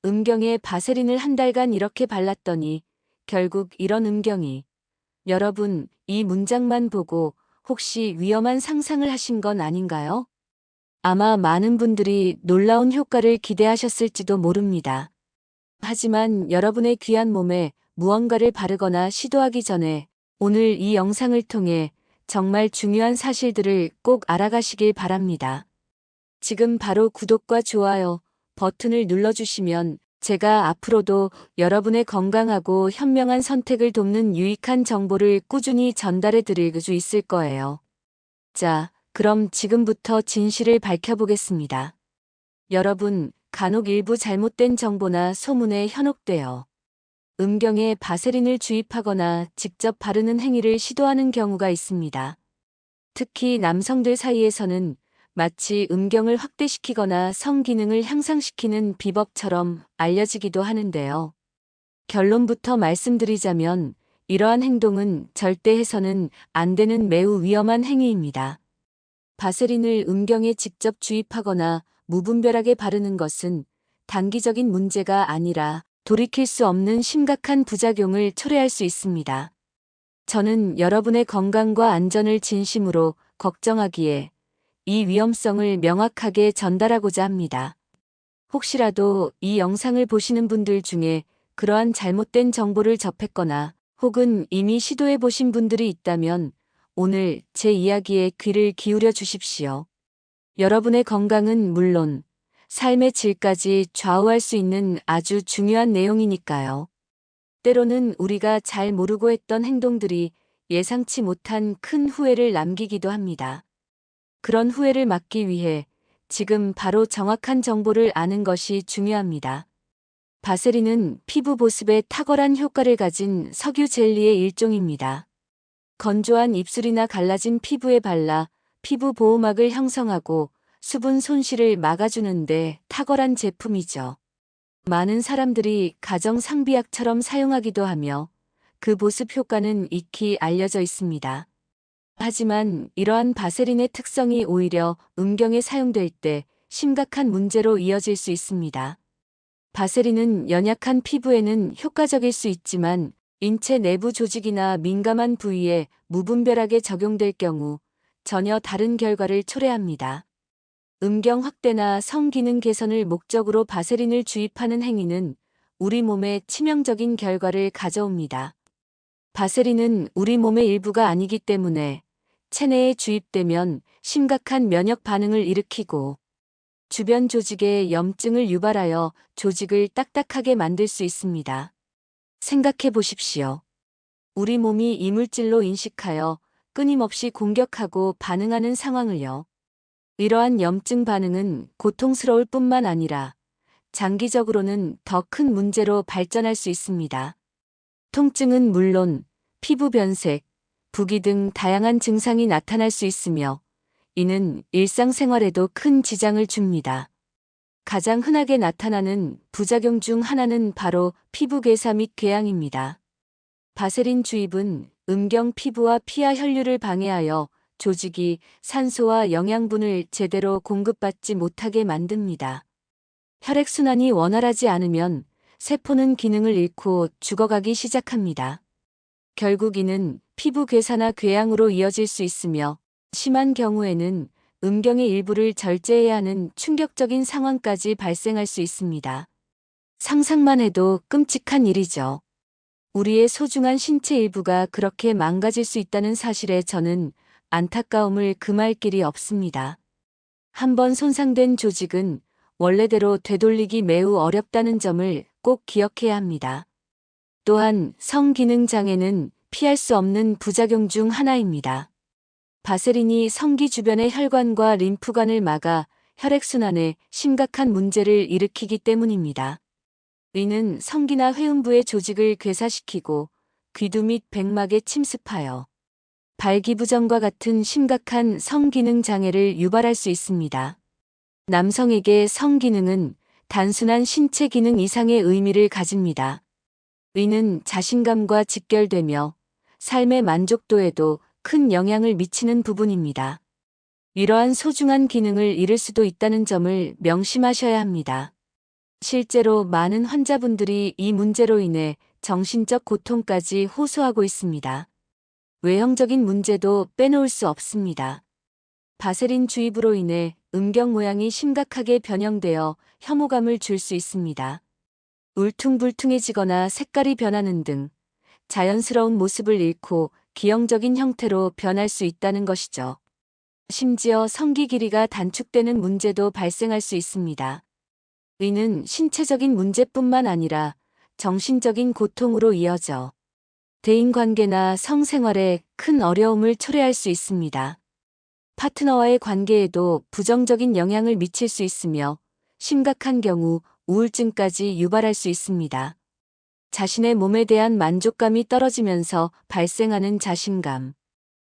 음경에 바세린을 한 달간 이렇게 발랐더니 결국 이런 음경이. 여러분, 이 문장만 보고 혹시 위험한 상상을 하신 건 아닌가요? 아마 많은 분들이 놀라운 효과를 기대하셨을지도 모릅니다. 하지만 여러분의 귀한 몸에 무언가를 바르거나 시도하기 전에 오늘 이 영상을 통해 정말 중요한 사실들을 꼭 알아가시길 바랍니다. 지금 바로 구독과 좋아요 버튼을 눌러주시면 제가 앞으로도 여러분의 건강하고 현명한 선택을 돕는 유익한 정보를 꾸준히 전달해 드릴 수 있을 거예요. 자, 그럼 지금부터 진실을 밝혀보겠습니다. 여러분, 간혹 일부 잘못된 정보나 소문에 현혹되어 음경에 바세린을 주입하거나 직접 바르는 행위를 시도하는 경우가 있습니다. 특히 남성들 사이에서는 마치 음경을 확대시키거나 성기능을 향상시키는 비법처럼 알려지기도 하는데요. 결론부터 말씀드리자면 이러한 행동은 절대 해서는 안 되는 매우 위험한 행위입니다. 바세린을 음경에 직접 주입하거나 무분별하게 바르는 것은 단기적인 문제가 아니라 돌이킬 수 없는 심각한 부작용을 초래할 수 있습니다. 저는 여러분의 건강과 안전을 진심으로 걱정하기에 이 위험성을 명확하게 전달하고자 합니다. 혹시라도 이 영상을 보시는 분들 중에 그러한 잘못된 정보를 접했거나 혹은 이미 시도해 보신 분들이 있다면 오늘 제 이야기에 귀를 기울여 주십시오. 여러분의 건강은 물론 삶의 질까지 좌우할 수 있는 아주 중요한 내용이니까요. 때로는 우리가 잘 모르고 했던 행동들이 예상치 못한 큰 후회를 남기기도 합니다. 그런 후회를 막기 위해 지금 바로 정확한 정보를 아는 것이 중요합니다. 바세린은 피부 보습에 탁월한 효과를 가진 석유 젤리의 일종입니다. 건조한 입술이나 갈라진 피부에 발라 피부 보호막을 형성하고 수분 손실을 막아주는데 탁월한 제품이죠. 많은 사람들이 가정 상비약처럼 사용하기도 하며 그 보습 효과는 익히 알려져 있습니다. 하지만 이러한 바세린의 특성이 오히려 음경에 사용될 때 심각한 문제로 이어질 수 있습니다. 바세린은 연약한 피부에는 효과적일 수 있지만 인체 내부 조직이나 민감한 부위에 무분별하게 적용될 경우 전혀 다른 결과를 초래합니다. 음경 확대나 성기능 개선을 목적으로 바세린을 주입하는 행위는 우리 몸에 치명적인 결과를 가져옵니다. 바세린은 우리 몸의 일부가 아니기 때문에 체내에 주입되면 심각한 면역 반응을 일으키고 주변 조직에 염증을 유발하여 조직을 딱딱하게 만들 수 있습니다. 생각해 보십시오. 우리 몸이 이물질로 인식하여 끊임없이 공격하고 반응하는 상황을요. 이러한 염증 반응은 고통스러울 뿐만 아니라 장기적으로는 더 큰 문제로 발전할 수 있습니다. 통증은 물론 피부 변색, 부기 등 다양한 증상이 나타날 수 있으며 이는 일상생활에도 큰 지장을 줍니다. 가장 흔하게 나타나는 부작용 중 하나는 바로 피부 괴사 및 궤양입니다. 바세린 주입은 음경 피부와 피하 혈류를 방해하여 조직이 산소와 영양분을 제대로 공급받지 못하게 만듭니다. 혈액순환이 원활하지 않으면 세포는 기능을 잃고 죽어가기 시작합니다. 결국 이는 피부 괴사나 궤양으로 이어질 수 있으며 심한 경우에는 음경의 일부를 절제해야 하는 충격적인 상황까지 발생할 수 있습니다. 상상만 해도 끔찍한 일이죠. 우리의 소중한 신체 일부가 그렇게 망가질 수 있다는 사실에 저는 안타까움을 금할 길이 없습니다. 한번 손상된 조직은 원래대로 되돌리기 매우 어렵다는 점을 꼭 기억해야 합니다. 또한 성기능 장애는 피할 수 없는 부작용 중 하나입니다. 바세린이 성기 주변의 혈관과 림프관을 막아 혈액순환에 심각한 문제를 일으키기 때문입니다. 이는 성기나 회음부의 조직을 괴사시키고 귀두 및 백막에 침습하여 발기부전과 같은 심각한 성기능 장애를 유발할 수 있습니다. 남성에게 성기능은 단순한 신체 기능 이상의 의미를 가집니다. 이는 자신감과 직결되며 삶의 만족도에도 큰 영향을 미치는 부분입니다. 이러한 소중한 기능을 잃을 수도 있다는 점을 명심하셔야 합니다. 실제로 많은 환자분들이 이 문제로 인해 정신적 고통까지 호소하고 있습니다. 외형적인 문제도 빼놓을 수 없습니다. 바세린 주입으로 인해 음경 모양이 심각하게 변형되어 혐오감을 줄 수 있습니다. 울퉁불퉁해지거나 색깔이 변하는 등 자연스러운 모습을 잃고 기형적인 형태로 변할 수 있다는 것이죠. 심지어 성기 길이가 단축되는 문제도 발생할 수 있습니다. 이는 신체적인 문제뿐만 아니라 정신적인 고통으로 이어져 대인관계나 성생활에 큰 어려움을 초래할 수 있습니다. 파트너와의 관계에도 부정적인 영향을 미칠 수 있으며 심각한 경우 우울증까지 유발할 수 있습니다. 자신의 몸에 대한 만족감이 떨어지면서 발생하는 자신감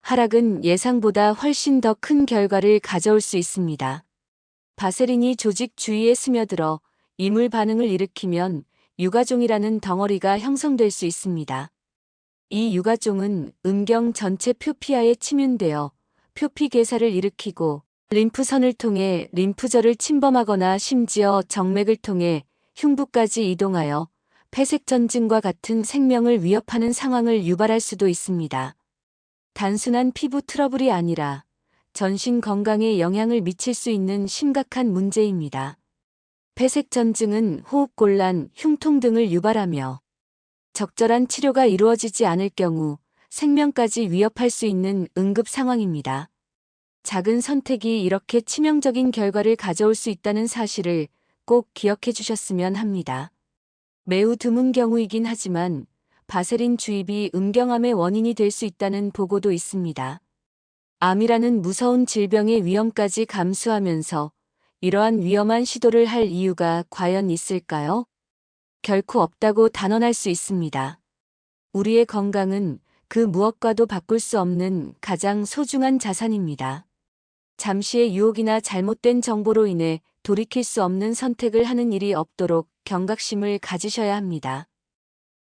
하락은 예상보다 훨씬 더 큰 결과를 가져올 수 있습니다. 바세린이 조직 주위에 스며들어 이물 반응을 일으키면 유가종이라는 덩어리가 형성될 수 있습니다. 이 유가종은 음경 전체 표피하에 침윤되어 표피 괴사를 일으키고 림프선을 통해 림프절을 침범하거나 심지어 정맥을 통해 흉부까지 이동하여 폐색전증과 같은 생명을 위협하는 상황을 유발할 수도 있습니다. 단순한 피부 트러블이 아니라 전신 건강에 영향을 미칠 수 있는 심각한 문제입니다. 폐색전증은 호흡곤란, 흉통 등을 유발하며 적절한 치료가 이루어지지 않을 경우 생명까지 위협할 수 있는 응급 상황입니다. 작은 선택이 이렇게 치명적인 결과를 가져올 수 있다는 사실을 꼭 기억해 주셨으면 합니다. 매우 드문 경우이긴 하지만 바세린 주입이 음경암의 원인이 될 수 있다는 보고도 있습니다. 암이라는 무서운 질병의 위험까지 감수하면서 이러한 위험한 시도를 할 이유가 과연 있을까요? 결코 없다고 단언할 수 있습니다. 우리의 건강은 그 무엇과도 바꿀 수 없는 가장 소중한 자산입니다. 잠시의 유혹이나 잘못된 정보로 인해 돌이킬 수 없는 선택을 하는 일이 없도록 경각심을 가지셔야 합니다.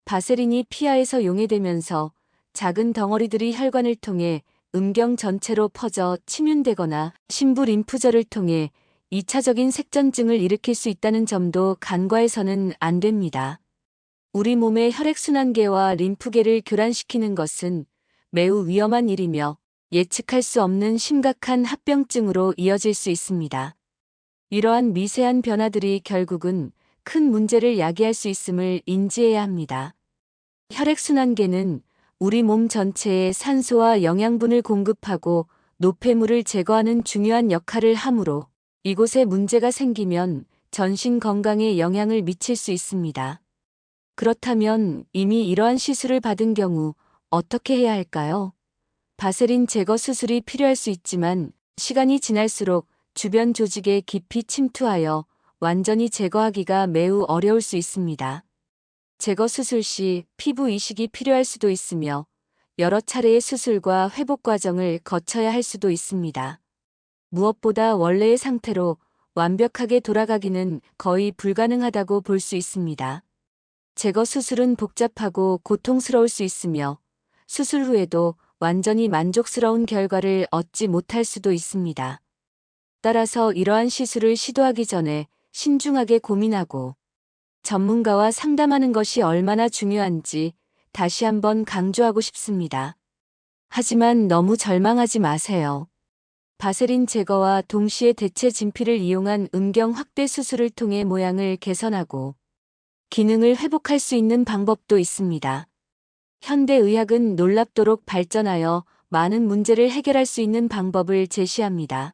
바세린이 피하에서 용해되면서 작은 덩어리들이 혈관을 통해 음경 전체로 퍼져 침윤되거나 심부 림프절을 통해 2차적인 색전증을 일으킬 수 있다는 점도 간과해서는 안 됩니다. 우리 몸의 혈액순환계와 림프계를 교란시키는 것은 매우 위험한 일이며 예측할 수 없는 심각한 합병증으로 이어질 수 있습니다. 이러한 미세한 변화들이 결국은 큰 문제를 야기할 수 있음을 인지해야 합니다. 혈액순환계는 우리 몸 전체에 산소와 영양분을 공급하고 노폐물을 제거하는 중요한 역할을 하므로 이곳에 문제가 생기면 전신 건강에 영향을 미칠 수 있습니다. 그렇다면 이미 이러한 시술을 받은 경우 어떻게 해야 할까요? 바세린 제거 수술이 필요할 수 있지만 시간이 지날수록 주변 조직에 깊이 침투하여 완전히 제거하기가 매우 어려울 수 있습니다. 제거 수술 시 피부 이식이 필요할 수도 있으며 여러 차례의 수술과 회복 과정을 거쳐야 할 수도 있습니다. 무엇보다 원래의 상태로 완벽하게 돌아가기는 거의 불가능하다고 볼 수 있습니다. 제거 수술은 복잡하고 고통스러울 수 있으며 수술 후에도 완전히 만족스러운 결과를 얻지 못할 수도 있습니다. 따라서 이러한 시술을 시도하기 전에 신중하게 고민하고 전문가와 상담하는 것이 얼마나 중요한지 다시 한번 강조하고 싶습니다. 하지만 너무 절망하지 마세요. 바세린 제거와 동시에 대체 진피를 이용한 음경 확대 수술을 통해 모양을 개선하고 기능을 회복할 수 있는 방법도 있습니다. 현대의학은 놀랍도록 발전하여 많은 문제를 해결할 수 있는 방법을 제시합니다.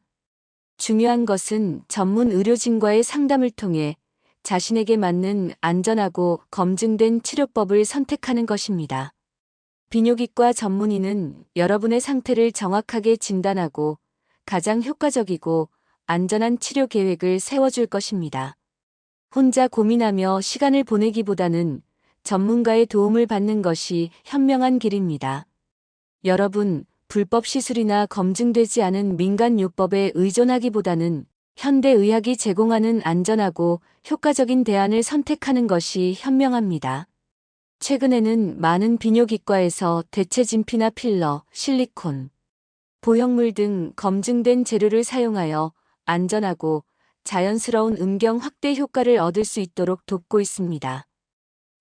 중요한 것은 전문 의료진과의 상담을 통해 자신에게 맞는 안전하고 검증된 치료법을 선택하는 것입니다. 비뇨기과 전문의는 여러분의 상태를 정확하게 진단하고 가장 효과적이고 안전한 치료 계획을 세워줄 것입니다. 혼자 고민하며 시간을 보내기보다는 전문가의 도움을 받는 것이 현명한 길입니다. 여러분, 불법 시술이나 검증되지 않은 민간요법에 의존하기보다는 현대의학이 제공하는 안전하고 효과적인 대안을 선택하는 것이 현명합니다. 최근에는 많은 비뇨기과에서 대체 진피나 필러, 실리콘, 보형물 등 검증된 재료를 사용하여 안전하고 자연스러운 음경 확대 효과를 얻을 수 있도록 돕고 있습니다.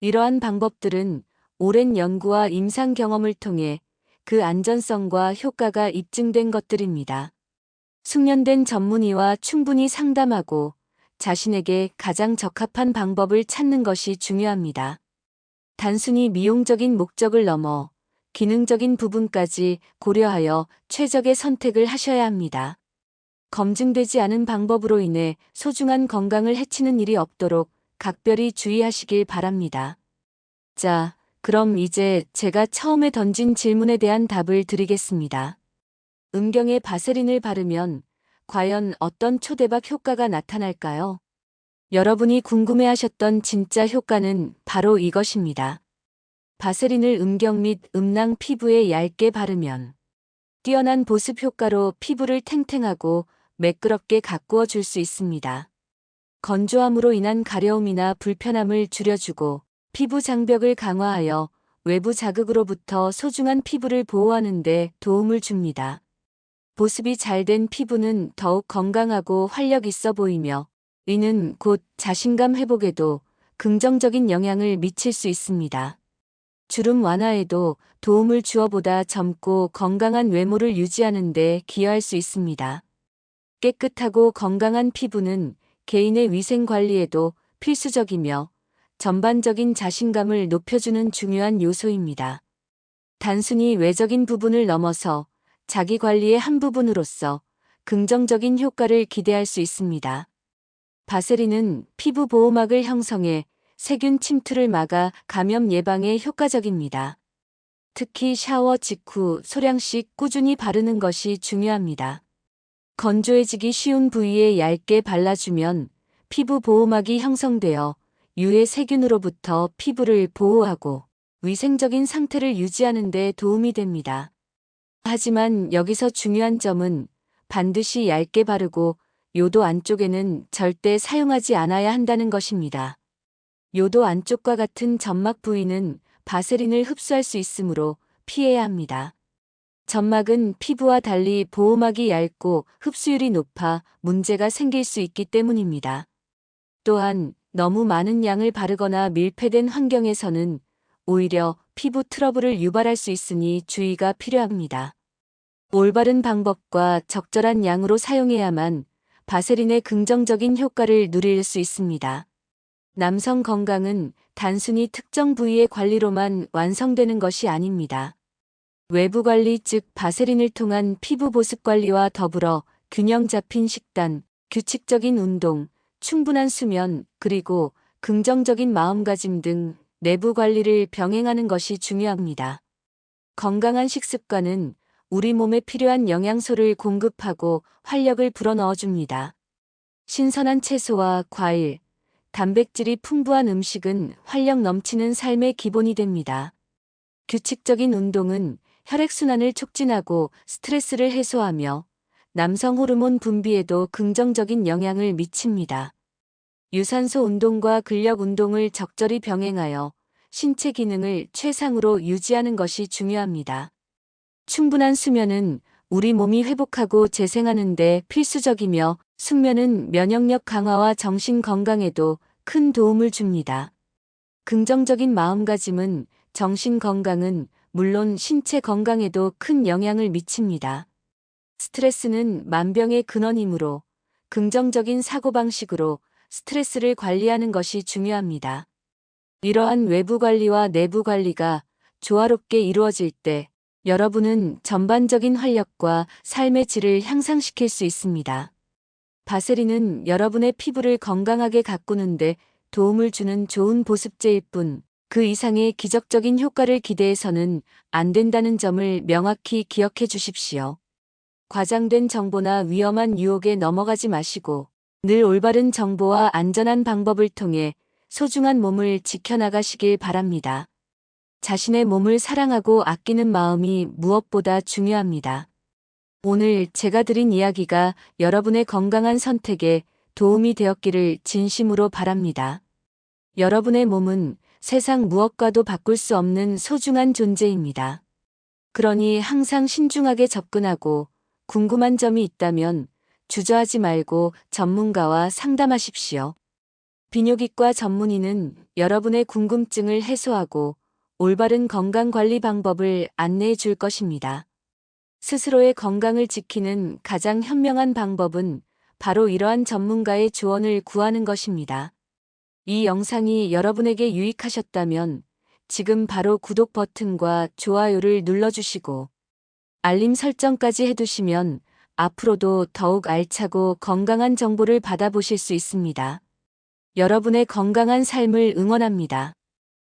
이러한 방법들은 오랜 연구와 임상 경험을 통해 그 안전성과 효과가 입증된 것들입니다. 숙련된 전문의와 충분히 상담하고 자신에게 가장 적합한 방법을 찾는 것이 중요합니다. 단순히 미용적인 목적을 넘어 기능적인 부분까지 고려하여 최적의 선택을 하셔야 합니다. 검증되지 않은 방법으로 인해 소중한 건강을 해치는 일이 없도록 각별히 주의하시길 바랍니다. 자, 그럼 이제 제가 처음에 던진 질문에 대한 답을 드리겠습니다. 음경에 바세린을 바르면 과연 어떤 초대박 효과가 나타날까요? 여러분이 궁금해하셨던 진짜 효과는 바로 이것입니다. 바세린을 음경 및 음낭 피부에 얇게 바르면 뛰어난 보습 효과로 피부를 탱탱하고 매끄럽게 가꾸어 줄 수 있습니다. 건조함으로 인한 가려움이나 불편함을 줄여주고 피부 장벽을 강화하여 외부 자극으로부터 소중한 피부를 보호하는 데 도움을 줍니다. 보습이 잘 된 피부는 더욱 건강하고 활력 있어 보이며 이는 곧 자신감 회복에도 긍정적인 영향을 미칠 수 있습니다. 주름 완화에도 도움을 주어 보다 젊고 건강한 외모를 유지하는 데 기여할 수 있습니다. 깨끗하고 건강한 피부는 개인의 위생 관리에도 필수적이며 전반적인 자신감을 높여주는 중요한 요소입니다. 단순히 외적인 부분을 넘어서 자기 관리의 한 부분으로서 긍정적인 효과를 기대할 수 있습니다. 바세린은 피부 보호막을 형성해 세균 침투를 막아 감염 예방에 효과적입니다. 특히 샤워 직후 소량씩 꾸준히 바르는 것이 중요합니다. 건조해지기 쉬운 부위에 얇게 발라주면 피부 보호막이 형성되어 유해 세균으로부터 피부를 보호하고 위생적인 상태를 유지하는 데 도움이 됩니다. 하지만 여기서 중요한 점은 반드시 얇게 바르고 요도 안쪽에는 절대 사용하지 않아야 한다는 것입니다. 요도 안쪽과 같은 점막 부위는 바세린을 흡수할 수 있으므로 피해야 합니다. 점막은 피부와 달리 보호막이 얇고 흡수율이 높아 문제가 생길 수 있기 때문입니다. 또한 너무 많은 양을 바르거나 밀폐된 환경에서는 오히려 피부 트러블을 유발할 수 있으니 주의가 필요합니다. 올바른 방법과 적절한 양으로 사용해야만 바세린의 긍정적인 효과를 누릴 수 있습니다. 남성 건강은 단순히 특정 부위의 관리로만 완성되는 것이 아닙니다. 외부 관리 즉 바세린을 통한 피부 보습 관리와 더불어 균형 잡힌 식단, 규칙적인 운동, 충분한 수면, 그리고 긍정적인 마음가짐 등 내부 관리를 병행하는 것이 중요합니다. 건강한 식습관은 우리 몸에 필요한 영양소를 공급하고 활력을 불어넣어줍니다. 신선한 채소와 과일, 단백질이 풍부한 음식은 활력 넘치는 삶의 기본이 됩니다. 규칙적인 운동은 혈액순환을 촉진하고 스트레스를 해소하며 남성 호르몬 분비에도 긍정적인 영향을 미칩니다. 유산소 운동과 근력 운동을 적절히 병행하여 신체 기능을 최상으로 유지하는 것이 중요합니다. 충분한 수면은 우리 몸이 회복하고 재생하는 데 필수적이며 숙면은 면역력 강화와 정신 건강에도 큰 도움을 줍니다. 긍정적인 마음가짐은 정신 건강은 물론 신체 건강에도 큰 영향을 미칩니다. 스트레스는 만병의 근원이므로 긍정적인 사고방식으로 스트레스를 관리하는 것이 중요합니다. 이러한 외부 관리와 내부 관리가 조화롭게 이루어질 때 여러분은 전반적인 활력과 삶의 질을 향상시킬 수 있습니다. 바세린은 여러분의 피부를 건강하게 가꾸는데 도움을 주는 좋은 보습제일 뿐 그 이상의 기적적인 효과를 기대해서는 안 된다는 점을 명확히 기억해 주십시오. 과장된 정보나 위험한 유혹에 넘어가지 마시고 늘 올바른 정보와 안전한 방법을 통해 소중한 몸을 지켜나가시길 바랍니다. 자신의 몸을 사랑하고 아끼는 마음이 무엇보다 중요합니다. 오늘 제가 드린 이야기가 여러분의 건강한 선택에 도움이 되었기를 진심으로 바랍니다. 여러분의 몸은 세상 무엇과도 바꿀 수 없는 소중한 존재입니다. 그러니 항상 신중하게 접근하고 궁금한 점이 있다면 주저하지 말고 전문가와 상담하십시오. 비뇨기과 전문의는 여러분의 궁금증을 해소하고 올바른 건강관리 방법을 안내해 줄 것입니다. 스스로의 건강을 지키는 가장 현명한 방법은 바로 이러한 전문가의 조언을 구하는 것입니다. 이 영상이 여러분에게 유익하셨다면 지금 바로 구독 버튼과 좋아요를 눌러주시고 알림 설정까지 해두시면 앞으로도 더욱 알차고 건강한 정보를 받아보실 수 있습니다. 여러분의 건강한 삶을 응원합니다.